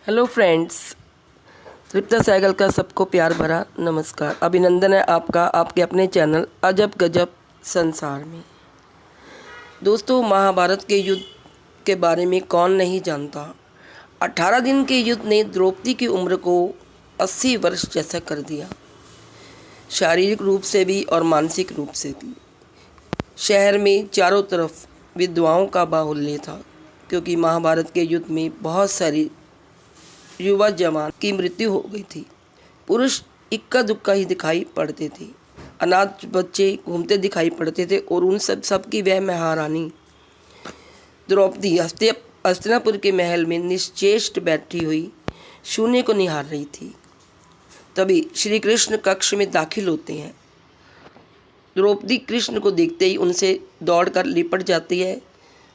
Hello friends, तृप्ता cycle का सबको प्यार भरा नमस्कार। अभिनंदन है आपका आपके अपने चैनल अजब गजब संसार में। दोस्तों, महाभारत के युद्ध के बारे में कौन नहीं जानता। 18 दिन के युद्ध ने द्रौपदी की उम्र को 80 वर्ष जैसा कर दिया, शारीरिक रूप से भी और मानसिक रूप से भी। शहर में चारों तरफ विधवाओं का बाहुल्य था, क्योंकि महाभारत के युद्ध में बहुत सारी युवा जवान की मृत्यु हो गई थी। पुरुष इक्का दुक्का ही दिखाई पड़ते थे, अनाथ बच्चे घूमते दिखाई पड़ते थे और उन सब की वह महारानी द्रौपदी हस्तिनापुर के महल में निश्चेष्ट बैठी हुई शून्य को निहार रही थी। तभी श्री कृष्ण कक्ष में दाखिल होते हैं। द्रौपदी कृष्ण को देखते ही उनसे दौड़कर लिपट जाती है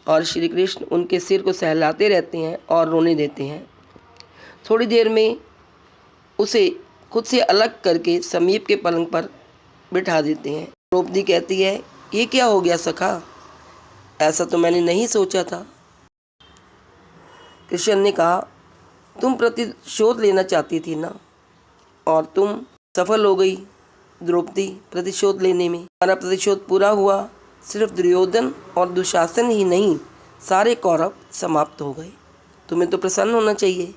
और श्री कृष्ण उनके सिर को सहलाते रहते हैं और रोने देते हैं। थोड़ी देर में उसे खुद से अलग करके समीप के पलंग पर बिठा देते हैं। द्रौपदी कहती है, ये क्या हो गया सखा, ऐसा तो मैंने नहीं सोचा था। कृष्ण ने कहा, तुम प्रतिशोध लेना चाहती थी ना, और तुम सफल हो गई द्रौपदी प्रतिशोध लेने में। हमारा प्रतिशोध पूरा हुआ, सिर्फ दुर्योधन और दुशासन ही नहीं, सारे कौरव समाप्त हो गए। तुम्हें तो प्रसन्न होना चाहिए।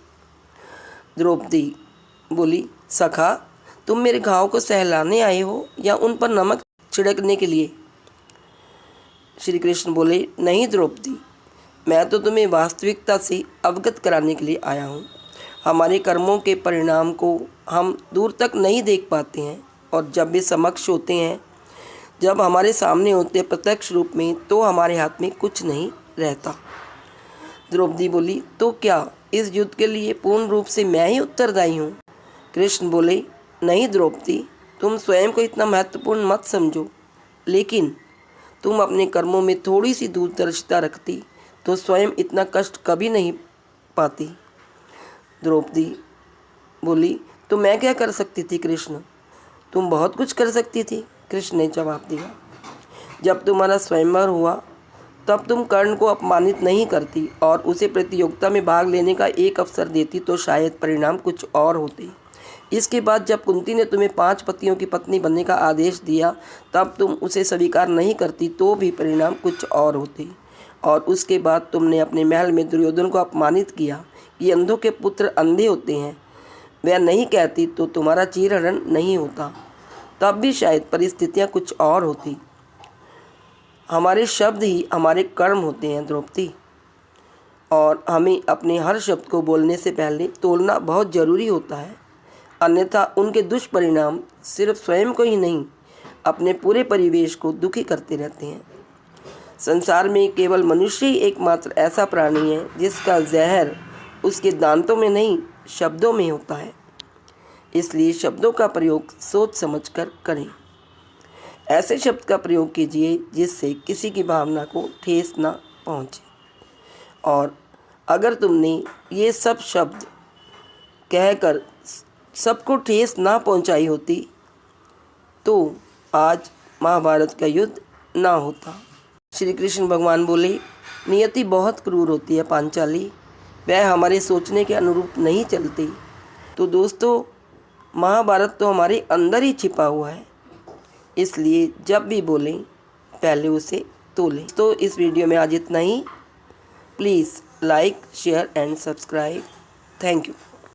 द्रौपदी बोली, सखा, तुम मेरे घाव को सहलाने आए हो या उन पर नमक छिड़कने के लिए? श्री कृष्ण बोले, नहीं द्रौपदी, मैं तो तुम्हें वास्तविकता से अवगत कराने के लिए आया हूँ। हमारे कर्मों के परिणाम को हम दूर तक नहीं देख पाते हैं, और जब वे समक्ष होते हैं, जब हमारे सामने होते हैं प्रत्यक्ष रूप में, तो हमारे हाथ में कुछ नहीं रहता। द्रौपदी बोली, तो क्या इस युद्ध के लिए पूर्ण रूप से मैं ही उत्तरदायी हूँ? कृष्ण बोले, नहीं द्रौपदी, तुम स्वयं को इतना महत्वपूर्ण मत समझो, लेकिन तुम अपने कर्मों में थोड़ी सी दूरदर्शिता रखती तो स्वयं इतना कष्ट कभी नहीं पाती। द्रौपदी बोली, तो मैं क्या कर सकती थी कृष्ण? तुम बहुत कुछ कर सकती थी। कृष्ण ने जवाब दिया, जब तुम्हारा स्वयंवर हुआ तब तुम कर्ण को अपमानित नहीं करती और उसे प्रतियोगिता में भाग लेने का एक अवसर देती, तो शायद परिणाम कुछ और होते। इसके बाद जब कुंती ने तुम्हें 5 पतियों की पत्नी बनने का आदेश दिया, तब तुम उसे स्वीकार नहीं करती, तो भी परिणाम कुछ और होते। और उसके बाद तुमने अपने महल में दुर्योधन को अपमानित किया कि अंधों के पुत्र अंधे होते हैं, वह नहीं कहती तो तुम्हारा चीरहरण नहीं होता, तब भी शायद परिस्थितियाँ कुछ और होती। हमारे शब्द ही हमारे कर्म होते हैं द्रौपदी, और हमें अपने हर शब्द को बोलने से पहले तोलना बहुत ज़रूरी होता है, अन्यथा उनके दुष्परिणाम सिर्फ स्वयं को ही नहीं, अपने पूरे परिवेश को दुखी करते रहते हैं। संसार में केवल मनुष्य ही एकमात्र ऐसा प्राणी है जिसका जहर उसके दांतों में नहीं, शब्दों में होता है। इसलिए शब्दों का प्रयोग सोच समझ कर करें। ऐसे शब्द का प्रयोग कीजिए जिससे किसी की भावना को ठेस ना पहुँचे। और अगर तुमने ये सब शब्द कहकर सबको ठेस ना पहुँचाई होती, तो आज महाभारत का युद्ध ना होता। श्री कृष्ण भगवान बोले, नियति बहुत क्रूर होती है पांचाली, वह हमारे सोचने के अनुरूप नहीं चलती। तो दोस्तों, महाभारत तो हमारे अंदर ही छिपा हुआ है, इसलिए जब भी बोलें पहले उसे तोलें। तो इस वीडियो में आज इतना ही। Please like, share and subscribe. Thank you.